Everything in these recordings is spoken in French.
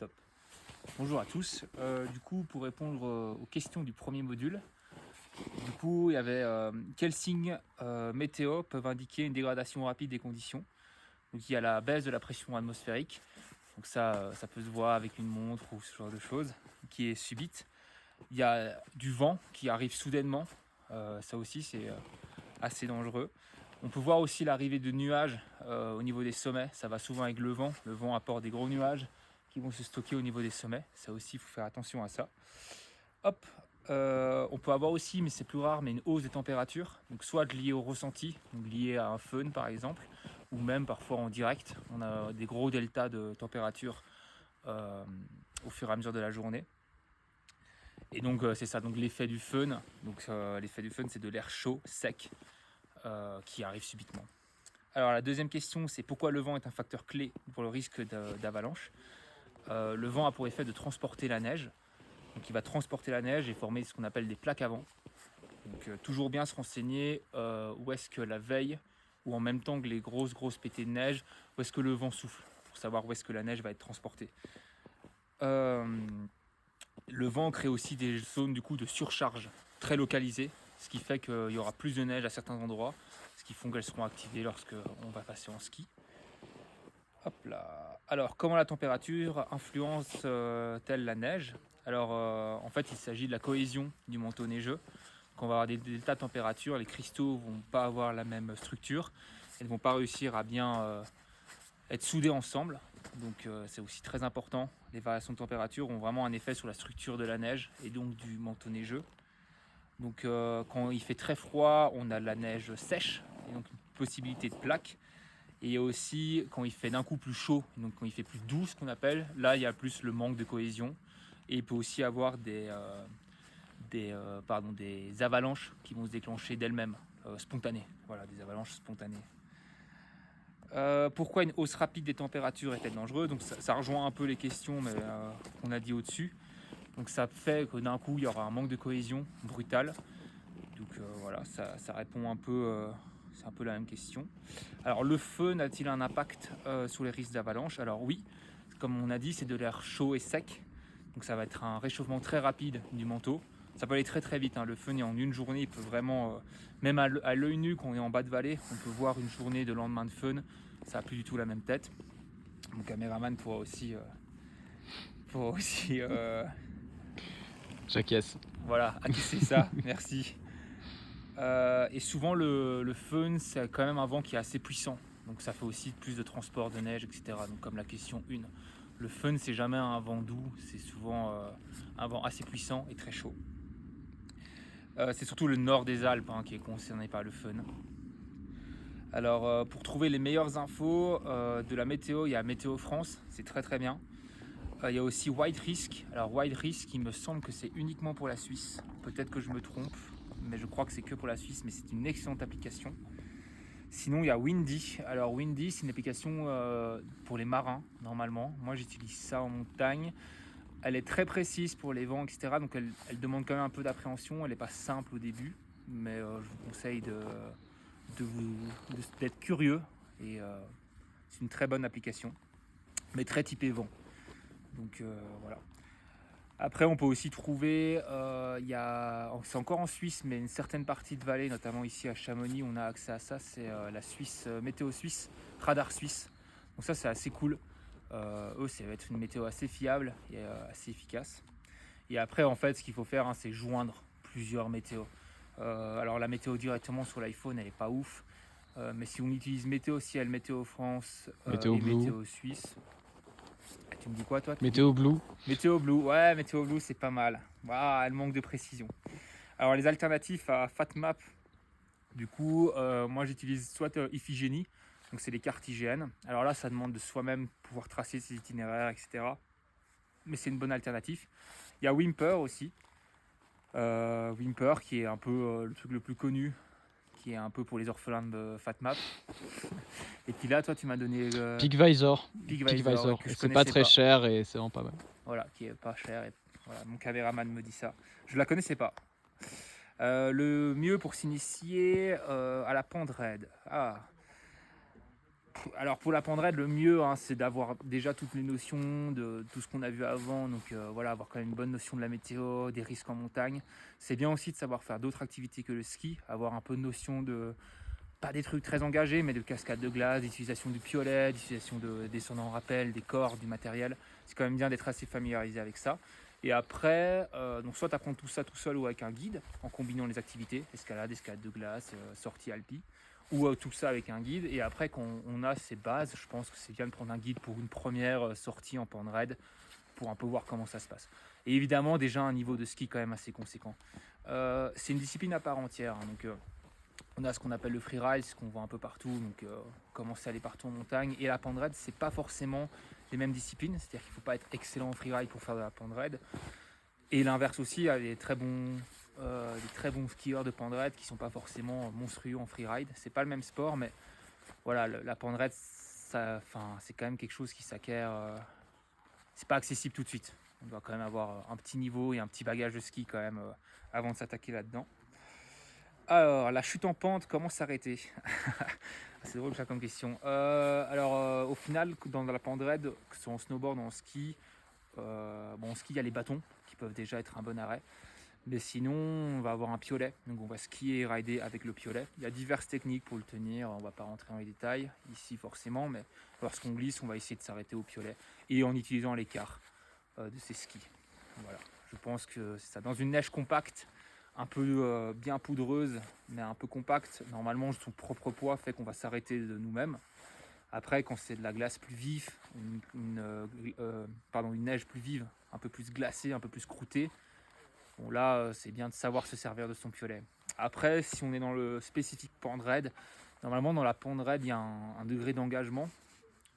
Top. Bonjour à tous. Du coup, pour répondre aux questions du premier module, il y avait quels signes météo peuvent indiquer une dégradation rapide des conditions. Donc, il y a la baisse de la pression atmosphérique. Donc ça peut se voir avec une montre ou ce genre de choses, qui est subite. Il y a du vent qui arrive soudainement. Ça aussi, c'est assez dangereux. On peut voir aussi l'arrivée de nuages au niveau des sommets. Ça va souvent avec le vent. Le vent apporte des gros nuages qui vont se stocker au niveau des sommets. Ça aussi, il faut faire attention à ça. Hop, on peut avoir aussi, mais c'est plus rare, mais une hausse des températures. Donc soit liée au ressenti, donc liée à un fun par exemple, ou même parfois en direct. On a des gros deltas de température au fur et à mesure de la journée. Et donc c'est ça, donc l'effet du fun. Donc l'effet du fun, c'est de l'air chaud, sec, qui arrive subitement. Alors la deuxième question, c'est pourquoi le vent est un facteur clé pour le risque d'avalanche. Le vent a pour effet de transporter la neige. Donc il va transporter la neige et former ce qu'on appelle des plaques à vent. Donc toujours bien se renseigner où est-ce que la veille, ou en même temps que les grosses pétées de neige, où est-ce que le vent souffle, pour savoir où est-ce que la neige va être transportée. Le vent crée aussi des zones du coup de surcharge très localisées, ce qui fait qu'il y aura plus de neige à certains endroits, ce qui font qu'elles seront activées lorsque on va passer en ski. Hop là. Alors, comment la température influence-t-elle la neige? Alors, en fait, il s'agit de la cohésion du manteau neigeux. Quand on va avoir des deltas de température, les cristaux vont pas avoir la même structure. Ils ne vont pas réussir à bien être soudés ensemble. Donc, c'est aussi très important. Les variations de température ont vraiment un effet sur la structure de la neige et donc du manteau neigeux. Donc, quand il fait très froid, on a de la neige sèche et donc une possibilité de plaques. Et il y a aussi quand il fait d'un coup plus chaud, donc quand il fait plus doux, ce qu'on appelle, là il y a plus le manque de cohésion. Et il peut aussi avoir des avalanches qui vont se déclencher d'elles-mêmes, spontanées. Voilà, des avalanches spontanées. Pourquoi une hausse rapide des températures est-elle dangereuse? Donc ça rejoint un peu les questions qu'on a dit au-dessus. Donc ça fait que d'un coup il y aura un manque de cohésion brutal. Donc voilà, ça répond un peu, c'est un peu la même question. Alors le feu a-t-il un impact sur les risques d'avalanche? Alors oui, comme on a dit, c'est de l'air chaud et sec. Donc ça va être un réchauffement très rapide du manteau. Ça peut aller très vite, hein. Le feu en une journée, il peut vraiment, même à l'œil nu quand on est en bas de vallée, on peut voir une journée de lendemain de fun. Ça n'a plus du tout la même tête. Mon caméraman pourra aussi J'acquiesce. voilà, acquiescer ça, merci. Et souvent le fun, c'est quand même un vent qui est assez puissant. Donc ça fait aussi plus de transport de neige, etc. Donc comme la question 1. Le fun, c'est jamais un vent doux, c'est souvent un vent assez puissant et très chaud. C'est surtout le nord des Alpes qui est concerné par le fun. Alors pour trouver les meilleures infos de la météo, il y a Météo France, c'est très bien. Il y a aussi Wide Risk. Alors Wide Risk, il me semble que c'est uniquement pour la Suisse. Peut-être que je me trompe, mais je crois que c'est que pour la Suisse, mais c'est une excellente application. Sinon, il y a Windy. Alors Windy, c'est une application pour les marins, normalement. Moi, j'utilise ça en montagne. Elle est très précise pour les vents, etc. Donc elle demande quand même un peu d'appréhension. Elle n'est pas simple au début, mais je vous conseille d'être curieux. Et c'est une très bonne application, mais très typée vent. Donc voilà. Après, on peut aussi trouver, c'est encore en Suisse, mais une certaine partie de vallée, notamment ici à Chamonix, on a accès à ça. C'est la Suisse, Météo Suisse, Radar Suisse. Donc ça, c'est assez cool. Eux, ça va être une météo assez fiable et assez efficace. Et après, en fait, ce qu'il faut faire, c'est joindre plusieurs météos. Alors la météo directement sur l'iPhone, elle est pas ouf. Mais si on utilise Météo Ciel, Météo France Météo et Blue. Météo Suisse, tu me dis quoi toi? Météo Blue. Météo Blue, ouais, Météo Blue, c'est pas mal. Elle manque de précision. Alors les alternatives à FatMap, du coup, moi j'utilise soit Iphigénie, donc c'est les cartes IGN. Alors là, ça demande de soi-même pouvoir tracer ses itinéraires, etc. Mais c'est une bonne alternative. Il y a Wimper aussi. Wimper qui est un peu le truc le plus connu, qui est un peu pour les orphelins de FatMap. Et puis là, toi, tu m'as donné Peakvisor. Peakvisor, que Et je c'est pas connaissais très pas. cher et c'est vraiment pas mal. Voilà, qui est pas cher. Et voilà, mon caméraman me dit ça. Je la connaissais pas. Le mieux pour s'initier à la pente raide. Alors pour la Pendred, le mieux, hein, c'est d'avoir déjà toutes les notions de tout ce qu'on a vu avant. Donc voilà, avoir quand même une bonne notion de la météo, des risques en montagne. C'est bien aussi de savoir faire d'autres activités que le ski, avoir un peu de notion de, pas des trucs très engagés, mais de cascade de glace, d'utilisation du piolet, d'utilisation de descendants en rappel, des cordes, du matériel. C'est quand même bien d'être assez familiarisé avec ça. Et après, donc soit tu apprends tout ça tout seul ou avec un guide, en combinant les activités, escalade de glace, sortie alpi, ou tout ça avec un guide. Et après, quand on a ces bases, je pense que c'est bien de prendre un guide pour une première sortie en Pendred, pour un peu voir comment ça se passe. Et évidemment, déjà un niveau de ski quand même assez conséquent. C'est une discipline à part entière, hein, donc on a ce qu'on appelle le freeride, ce qu'on voit un peu partout, donc commencer à aller partout en montagne. Et la Pendred, c'est pas forcément les mêmes disciplines, c'est-à-dire qu'il ne faut pas être excellent en freeride pour faire de la Pendred. Et l'inverse aussi, il y a des très bons skieurs de Pendred qui sont pas forcément monstrueux en freeride. C'est pas le même sport, mais voilà, la Pendred, c'est quand même quelque chose qui s'acquiert. C'est pas accessible tout de suite. On doit quand même avoir un petit niveau et un petit bagage de ski quand même avant de s'attaquer là-dedans. Alors, la chute en pente, comment s'arrêter? C'est drôle ça comme question. Au final, dans la Pendred, que ce soit en snowboard ou en ski, en ski, il y a les bâtons qui peuvent déjà être un bon arrêt. Mais sinon, on va avoir un piolet. Donc, on va skier et rider avec le piolet. Il y a diverses techniques pour le tenir. On ne va pas rentrer dans les détails ici forcément, mais lorsqu'on glisse, on va essayer de s'arrêter au piolet et en utilisant l'écart de ces skis. Voilà. Je pense que c'est ça. Dans une neige compacte, un peu bien poudreuse, mais un peu compacte, normalement, son propre poids fait qu'on va s'arrêter de nous-mêmes. Après, quand c'est de la glace plus vive, une neige plus vive, un peu plus glacée, un peu plus croûtée, bon là, c'est bien de savoir se servir de son piolet. Après, si on est dans le spécifique Pendred, normalement dans la Pendred, il y a un degré d'engagement,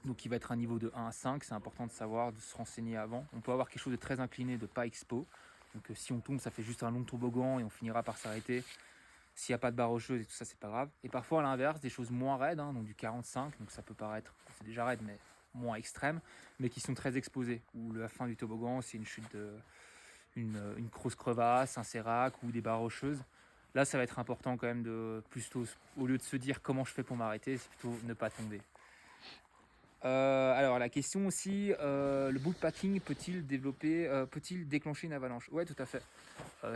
donc il va être un niveau de 1 à 5. C'est important de savoir, de se renseigner avant. On peut avoir quelque chose de très incliné, de pas expo. Donc si on tombe, ça fait juste un long toboggan et on finira par s'arrêter. S'il n'y a pas de barre rocheuse et tout ça, c'est pas grave. Et parfois, à l'inverse, des choses moins raides, hein, donc du 45, donc ça peut paraître, c'est déjà raide, mais moins extrême, mais qui sont très exposées. Où la fin du toboggan, c'est une chute une grosse crevasse, un sérac ou des barres rocheuses. Là, ça va être important quand même de plutôt, au lieu de se dire comment je fais pour m'arrêter, c'est plutôt ne pas tomber. Alors la question aussi, le backpacking peut-il déclencher une avalanche? Ouais, tout à fait.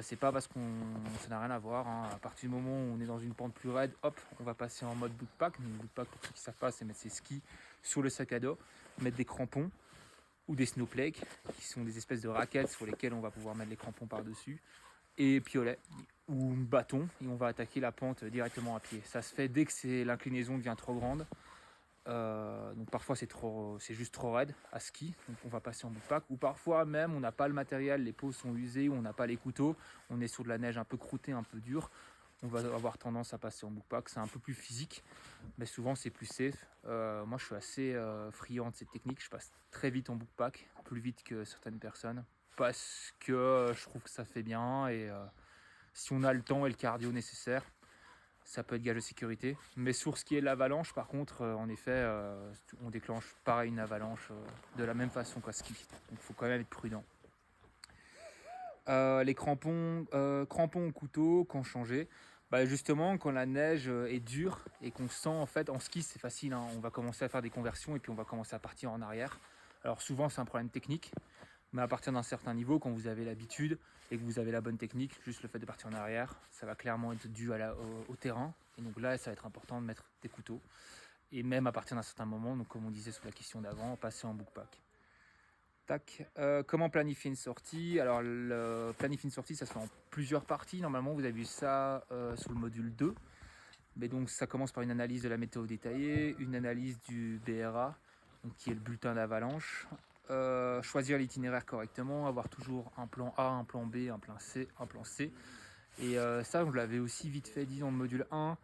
C'est pas parce ça n'a rien à voir, hein. À partir du moment où on est dans une pente plus raide, hop, on va passer en mode backpack. Donc backpack, pour ceux qui savent pas, c'est mettre ses skis sur le sac à dos, mettre des crampons ou des snowflakes, qui sont des espèces de raquettes sur lesquelles on va pouvoir mettre les crampons par-dessus, et piolet ou bâton, et on va attaquer la pente directement à pied. Ça se fait dès que l'inclinaison devient trop grande. Donc parfois c'est juste trop raide à ski, donc on va passer en backpack, ou parfois même on n'a pas le matériel, les peaux sont usées, ou on n'a pas les couteaux, on est sur de la neige un peu croûtée, un peu dure, on va avoir tendance à passer en backpack. C'est un peu plus physique, mais souvent c'est plus safe. Moi je suis assez friand de cette technique, je passe très vite en backpack, plus vite que certaines personnes, parce que je trouve que ça fait bien, et si on a le temps et le cardio nécessaire, ça peut être gage de sécurité. Mais sur ce qui est de l'avalanche, par contre, en effet, on déclenche pareil une avalanche de la même façon qu'à ski. Donc il faut quand même être prudent. Les crampons au couteau, quand changer? Bah justement, quand la neige est dure et qu'on sent, en fait, en ski c'est facile, hein, on va commencer à faire des conversions et puis on va commencer à partir en arrière. Alors souvent c'est un problème technique, mais à partir d'un certain niveau, quand vous avez l'habitude et que vous avez la bonne technique, juste le fait de partir en arrière, ça va clairement être dû au terrain. Et donc là, ça va être important de mettre des couteaux. Et même à partir d'un certain moment, donc comme on disait sous la question d'avant, passer en backpack. Tac. Comment planifier une sortie? Alors, planifier une sortie, ça se fait en plusieurs parties. Normalement, vous avez vu ça sous le module 2. Mais donc, ça commence par une analyse de la météo détaillée, une analyse du BRA, donc qui est le bulletin d'avalanche. Choisir l'itinéraire correctement, avoir toujours un plan A, un plan B, un plan C. Et ça, je l'avais aussi vite fait dit dans le module 1.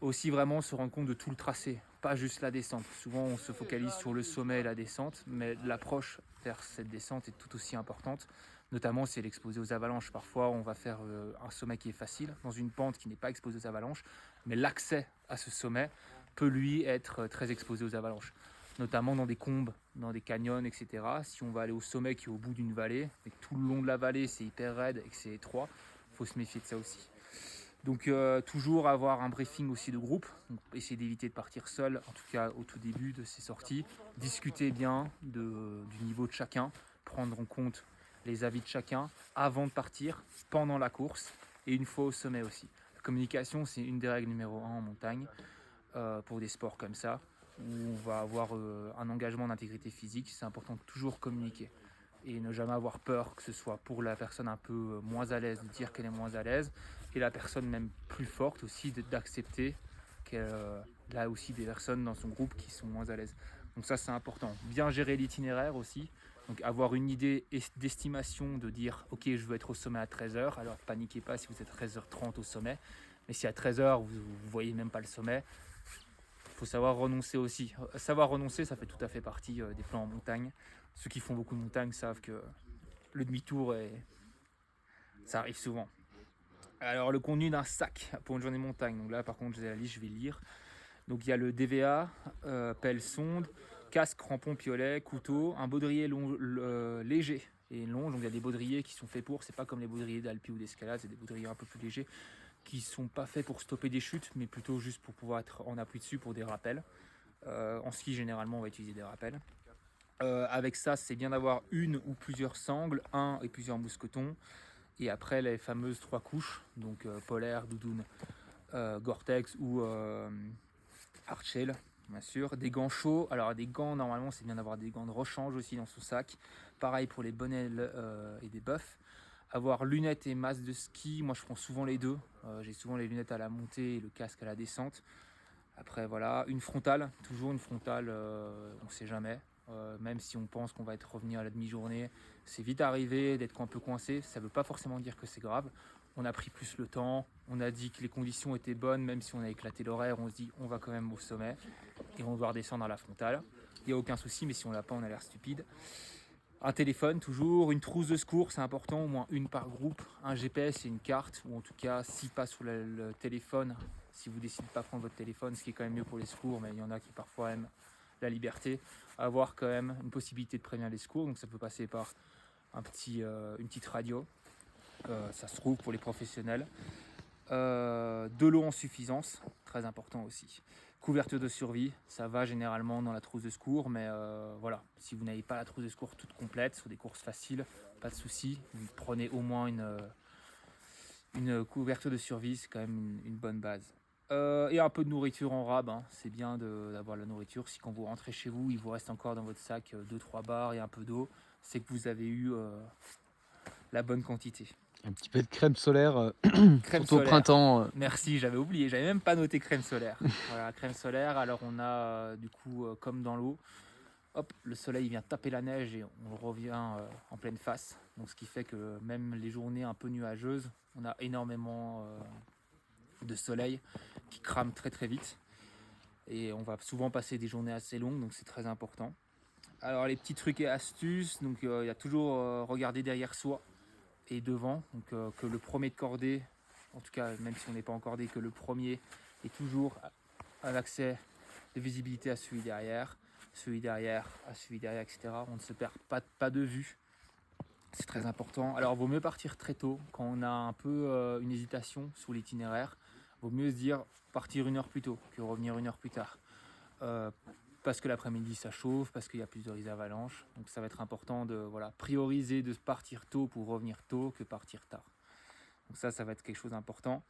Aussi vraiment se rendre compte de tout le tracé, pas juste la descente. Souvent, on se focalise sur le sommet et la descente, mais l'approche vers cette descente est tout aussi importante. Notamment si elle est exposée aux avalanches. Parfois, on va faire un sommet qui est facile, dans une pente qui n'est pas exposée aux avalanches, mais l'accès à ce sommet peut lui être très exposé aux avalanches. Notamment dans des combes, dans des canyons, etc. Si on va aller au sommet qui est au bout d'une vallée, et que tout le long de la vallée c'est hyper raide et que c'est étroit, il faut se méfier de ça aussi. Donc toujours avoir un briefing aussi de groupe, donc essayer d'éviter de partir seul, en tout cas au tout début de ces sorties, discuter bien du niveau de chacun, prendre en compte les avis de chacun avant de partir, pendant la course et une fois au sommet aussi. La communication, c'est une des règles numéro 1 en montagne pour des sports comme ça, où on va avoir un engagement d'intégrité physique. C'est important de toujours communiquer et ne jamais avoir peur, que ce soit pour la personne un peu moins à l'aise de dire qu'elle est moins à l'aise, et la personne même plus forte aussi d'accepter qu'elle a aussi des personnes dans son groupe qui sont moins à l'aise. Donc ça c'est important. Bien gérer l'itinéraire aussi, donc avoir une idée d'estimation de dire ok je veux être au sommet à 13h, alors paniquez pas si vous êtes à 13h30 au sommet, mais si à 13h vous ne voyez même pas le sommet, il faut savoir renoncer aussi. Savoir renoncer, ça fait tout à fait partie des plans en montagne. Ceux qui font beaucoup de montagne savent que le demi-tour, ça arrive souvent. Alors, le contenu d'un sac pour une journée de montagne. Donc là, par contre, j'ai la liste, je vais lire. Donc, il y a le DVA, pelle sonde, casque, crampon, piolet, couteau, un baudrier léger et long. Donc, il y a des baudriers qui sont faits pour. C'est pas comme les baudriers d'alpi ou d'escalade, c'est des baudriers un peu plus légers qui sont pas faits pour stopper des chutes, mais plutôt juste pour pouvoir être en appui dessus pour des rappels. En ski, généralement, on va utiliser des rappels. Avec ça, c'est bien d'avoir une ou plusieurs sangles, un et plusieurs mousquetons. Et après, les fameuses 3 couches, donc polaire, doudoune, Gore-Tex ou hardshell, bien sûr. Des gants chauds. Alors, des gants, normalement, c'est bien d'avoir des gants de rechange aussi dans son sac. Pareil pour les bonnets et des buffs. Avoir lunettes et masque de ski. Moi, je prends souvent les deux. J'ai souvent les lunettes à la montée et le casque à la descente. Après, voilà, une frontale, toujours une frontale, on ne sait jamais. Même si on pense qu'on va être revenu à la demi-journée, c'est vite arrivé d'être un peu coincé. Ça ne veut pas forcément dire que c'est grave. On a pris plus le temps, on a dit que les conditions étaient bonnes, même si on a éclaté l'horaire, on se dit on va quand même au sommet et on va devoir descendre à la frontale. Il n'y a aucun souci, mais si on l'a pas, on a l'air stupide. Un téléphone toujours, une trousse de secours, c'est important, au moins une par groupe, un GPS et une carte, ou en tout cas, si pas sur le téléphone, si vous décidez de ne pas prendre votre téléphone, ce qui est quand même mieux pour les secours, mais il y en a qui parfois aiment la liberté, avoir quand même une possibilité de prévenir les secours, donc ça peut passer par une petite radio, ça se trouve pour les professionnels. De l'eau en suffisance, très important aussi. Couverture de survie, ça va généralement dans la trousse de secours, mais voilà, si vous n'avez pas la trousse de secours toute complète, sur des courses faciles, pas de souci, vous prenez au moins une couverture de survie, c'est quand même une bonne base. Et un peu de nourriture en rab, hein. C'est bien d'avoir la nourriture. Si quand vous rentrez chez vous, il vous reste encore dans votre sac 2-3 barres et un peu d'eau, c'est que vous avez eu la bonne quantité. Un petit peu de crème solaire, Crème surtout au solaire. printemps. Merci, j'avais oublié, j'avais même pas noté crème solaire. Voilà, crème solaire, alors on a du coup comme dans l'eau, hop, le soleil vient taper la neige et on revient en pleine face. Donc ce qui fait que même les journées un peu nuageuses, on a énormément de soleil qui crame très très vite. Et on va souvent passer des journées assez longues, donc c'est très important. Alors les petits trucs et astuces, donc il y a toujours regarder derrière soi et devant, donc que le premier de cordée, en tout cas même si on n'est pas en cordée, que le premier est toujours un accès de visibilité à celui derrière à celui derrière, etc. On ne se perd pas de vue, c'est très important. Alors vaut mieux partir très tôt, quand on a un peu une hésitation sur l'itinéraire, vaut mieux se dire partir 1 heure plus tôt que revenir 1 heure plus tard. Parce que l'après-midi ça chauffe, parce qu'il y a plus de risques d'avalanche. Donc ça va être important de prioriser de partir tôt pour revenir tôt que partir tard. Donc ça va être quelque chose d'important.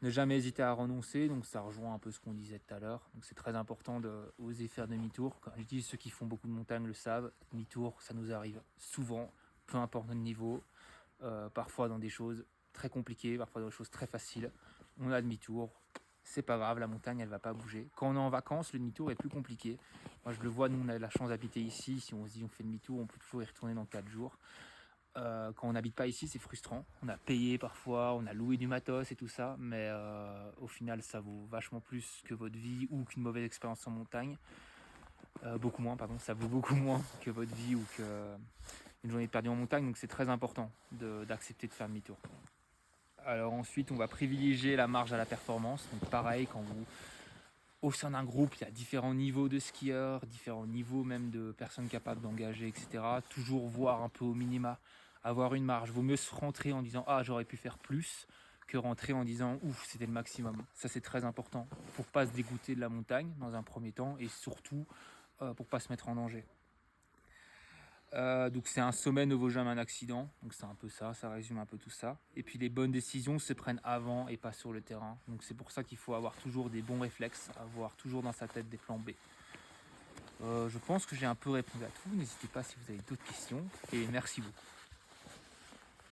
Ne jamais hésiter à renoncer, donc ça rejoint un peu ce qu'on disait tout à l'heure. Donc c'est très important d'oser faire demi-tour. Quand je dis ceux qui font beaucoup de montagne le savent, demi-tour ça nous arrive souvent, peu importe notre niveau, parfois dans des choses très compliquées, parfois dans des choses très faciles. On a demi-tour, c'est pas grave, la montagne elle va pas bouger. Quand on est en vacances, le demi-tour est plus compliqué. Moi je le vois, nous on a la chance d'habiter ici, si on se dit on fait demi-tour, on peut toujours y retourner dans 4 jours. Quand on n'habite pas ici, c'est frustrant. On a payé parfois, on a loué du matos et tout ça, mais au final ça vaut vachement plus que votre vie ou qu'une mauvaise expérience en montagne. Beaucoup moins, pardon, ça vaut beaucoup moins que votre vie ou qu'une journée perdue en montagne, donc c'est très important d'accepter de faire demi-tour. Alors ensuite, on va privilégier la marge à la performance. Donc pareil, quand vous, au sein d'un groupe, il y a différents niveaux de skieurs, différents niveaux même de personnes capables d'engager, etc. Toujours voir un peu au minima, avoir une marge. Vaut mieux se rentrer en disant « Ah, j'aurais pu faire plus » que rentrer en disant ouf, c'était le maximum. Ça, c'est très important pour pas se dégoûter de la montagne dans un premier temps et surtout pour pas se mettre en danger. Donc c'est un sommet ne vaut jamais un accident, donc c'est un peu ça, ça résume un peu tout ça. Et puis les bonnes décisions se prennent avant et pas sur le terrain. Donc c'est pour ça qu'il faut avoir toujours des bons réflexes, avoir toujours dans sa tête des plans B. Je pense que j'ai un peu répondu à tout, n'hésitez pas si vous avez d'autres questions et merci beaucoup.